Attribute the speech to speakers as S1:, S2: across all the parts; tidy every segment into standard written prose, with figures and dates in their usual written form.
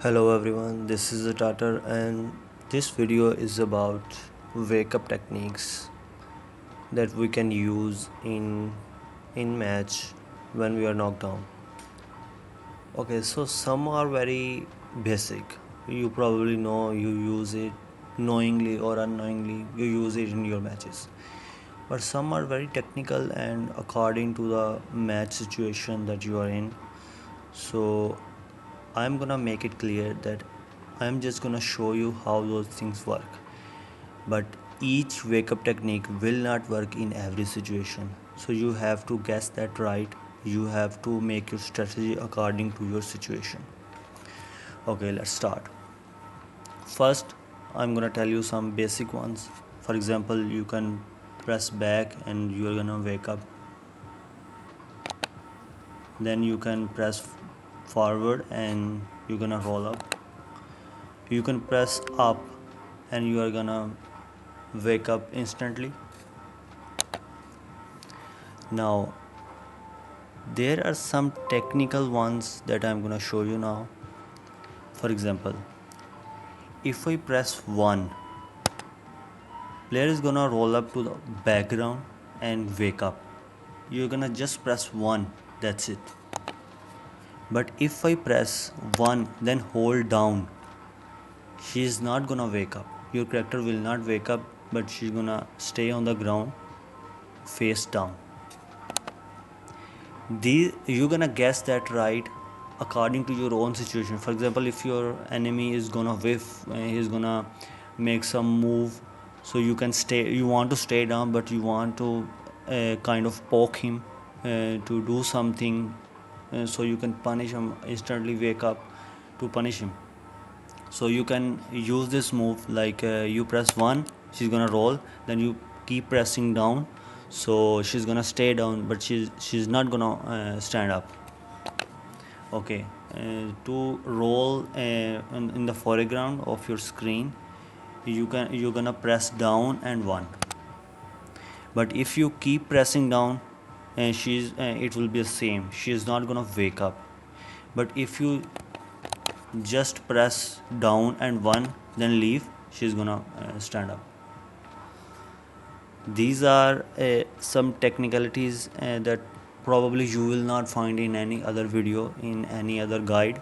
S1: Hello everyone, this is ZATATER and this video is about wake up techniques that we can use in match when we are knocked down. Okay, so some are very basic. You probably know you use it knowingly or unknowingly, you use it in your matches. But some are very technical and according to the match situation that you are in. So I'm gonna make it clear that I'm just gonna show you how those things work. But each wake up technique will not work in every situation. So you have to guess that right. You have to make your strategy according to your situation. Okay, let's start. First, I'm gonna tell you some basic ones. For example, you can press back and you're gonna wake up. Then you can press forward and you're gonna roll up. You can press up and you are gonna wake up instantly. Now there are some technical ones that I'm gonna show you now. For example, if I press 1, player is gonna roll up to the background and wake up. You're gonna just press 1, that's it. But if I press 1 then hold down, she is not gonna wake up. Your character will not wake up, but she's gonna stay on the ground face down. You're gonna guess that right according to your own situation. For example, if your enemy is gonna whiff, he's gonna make some move, so you want to stay down, but you want to kind of poke him to do something, so you can punish him, instantly wake up to punish him. So you can use this move like you press 1, she's gonna roll, then you keep pressing down, so she's gonna stay down, but she's not gonna stand up. Okay, to roll in the foreground of your screen, you're gonna press down and 1. But if you keep pressing down, it will be the same, she is not gonna wake up. But if you just press down and 1 then leave, she's gonna stand up. These are some technicalities that probably you will not find in any other video, in any other guide.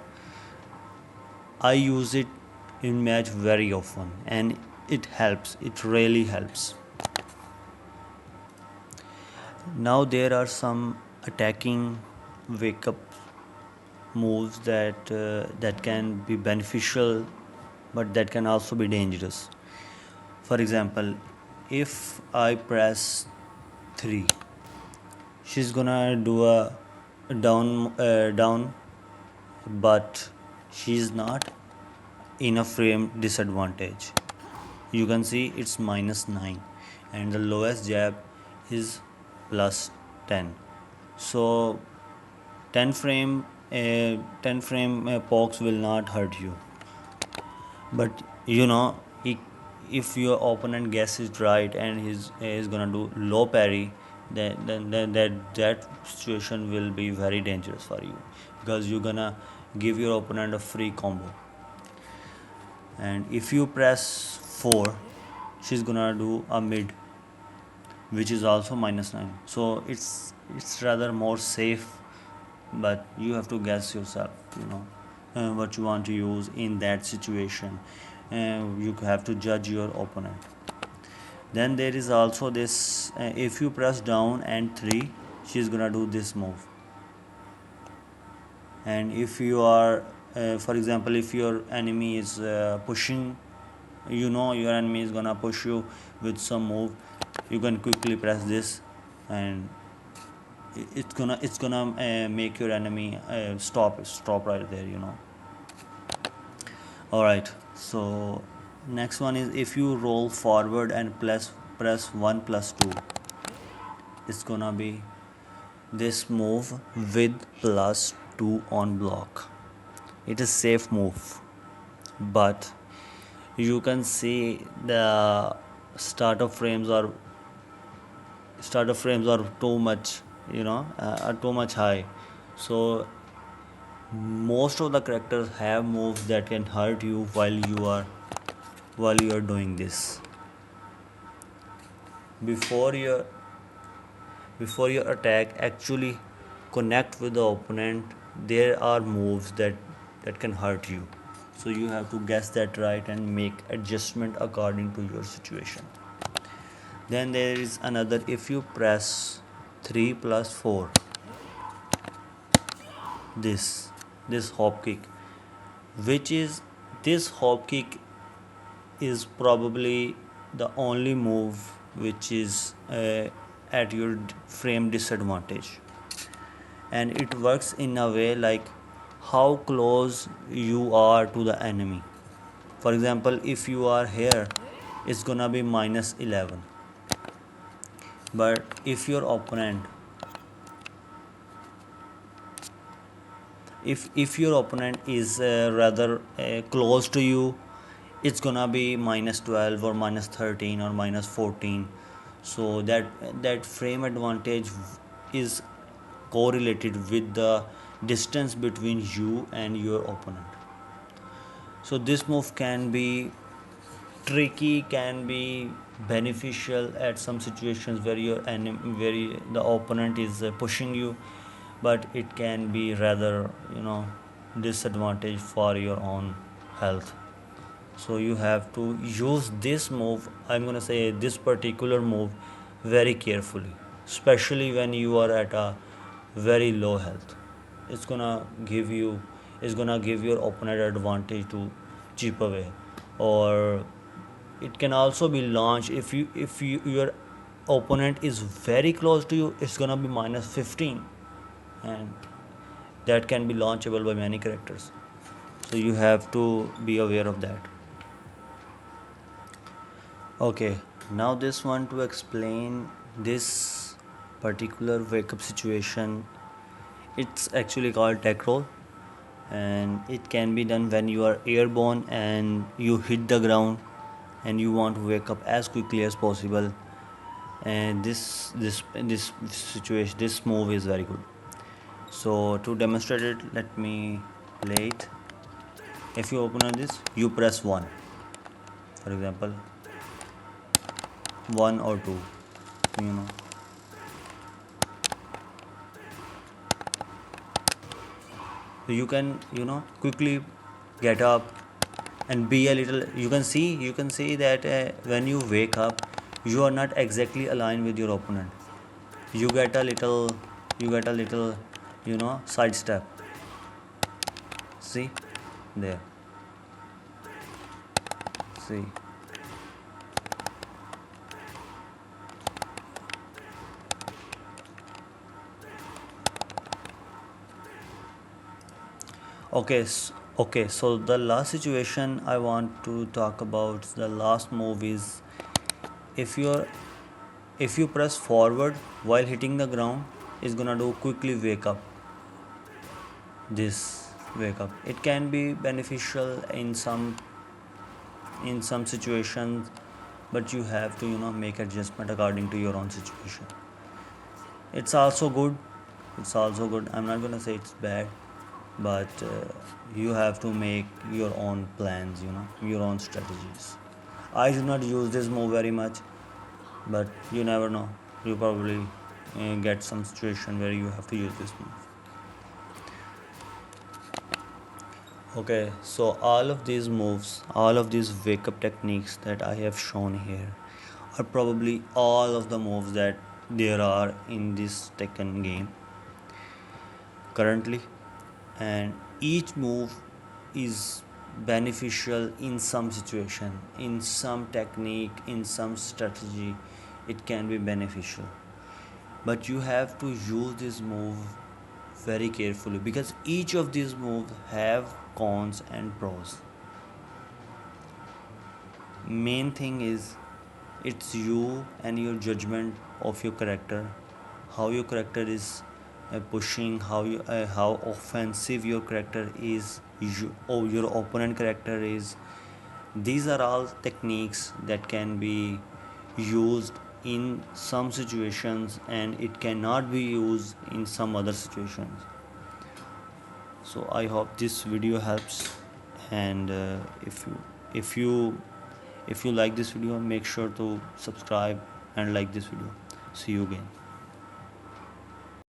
S1: I use it in match very often and it helps, it really helps. Now there are some attacking wake up moves that can be beneficial, but that can also be dangerous. For example, if I press 3, she's gonna do a down, but she's not in a frame disadvantage. You can see it's -9 and the lowest jab is +10. So 10 frame pokes will not hurt you. But if your opponent guesses right and he's gonna do low parry, then that situation will be very dangerous for you, because you're gonna give your opponent a free combo. And if you press 4, she's gonna do a mid, which is also -9. So it's rather more safe, but you have to guess yourself, what you want to use in that situation. You have to judge your opponent. Then there is also this, if you press down and 3, she's gonna do this move. And if you are for example, if your enemy is pushing, your enemy is gonna push you with some move, you can quickly press this and it's gonna make your enemy stop right there. All right, so next one is, if you roll forward and press 1 plus 2, it's gonna be this move with +2 on block. It is safe move, but you can see the starter frames are too much, are too much high. So most of the characters have moves that can hurt you while you are doing this. Before your before your attack actually connect with the opponent, there are moves that can hurt you. So you have to guess that right and make adjustment according to your situation. Then there is another, if you press 3 plus 4, this this hop kick, which is this hop kick is probably the only move which is at your frame disadvantage, and it works in a way like how close you are to the enemy. For example, if you are here, it's gonna be minus 11, but if your opponent is rather close to you, it's gonna be minus 12 or minus 13 or minus 14. So that frame advantage is correlated with the distance between you and your opponent. So this move can be tricky, can be beneficial at some situations where the opponent is pushing you, but it can be rather disadvantage for your own health. So you have to use this move, I'm going to say this particular move, very carefully, especially when you are at a very low health. It's gonna give you it's gonna give your opponent advantage to chip away. Or it can also be launched if your opponent is very close to you, it's gonna be minus 15, and that can be launchable by many characters. So you have to be aware of that. Okay, now this one, to explain this particular wake up situation, it's actually called tech roll, and it can be done when you are airborne and you hit the ground and you want to wake up as quickly as possible. And this situation, this move is very good. So to demonstrate it, let me play it. If you open on this, you press 1, for example, 1 or 2, you know. So you can quickly get up and be a little, you can see that when you wake up, you are not exactly aligned with your opponent. You get a little side step. See there, see. Okay, so the last situation I want to talk about, the last move is, if you press forward while hitting the ground, it's gonna do quickly wake up. This wake up, it can be beneficial in some situations, but you have to make adjustment according to your own situation. It's also good. I'm not gonna say it's bad, but you have to make your own plans, your own strategies. I do not use this move very much, but you never know. You probably get some situation where you have to use this move. Okay, so all of these moves, all of these wake up techniques that I have shown here are probably all of the moves that there are in this Tekken game currently, and each move is beneficial in some situation, in some technique, in some strategy. It can be beneficial, but you have to use this move very carefully, because each of these moves have cons and pros. Main thing is, it's you and your judgment of your character, how your character is pushing, how offensive your character is, or your opponent character is. These are all techniques that can be used in some situations, and it cannot be used in some other situations. So I hope this video helps, and if you if you like this video, make sure to subscribe and like this video. See you again.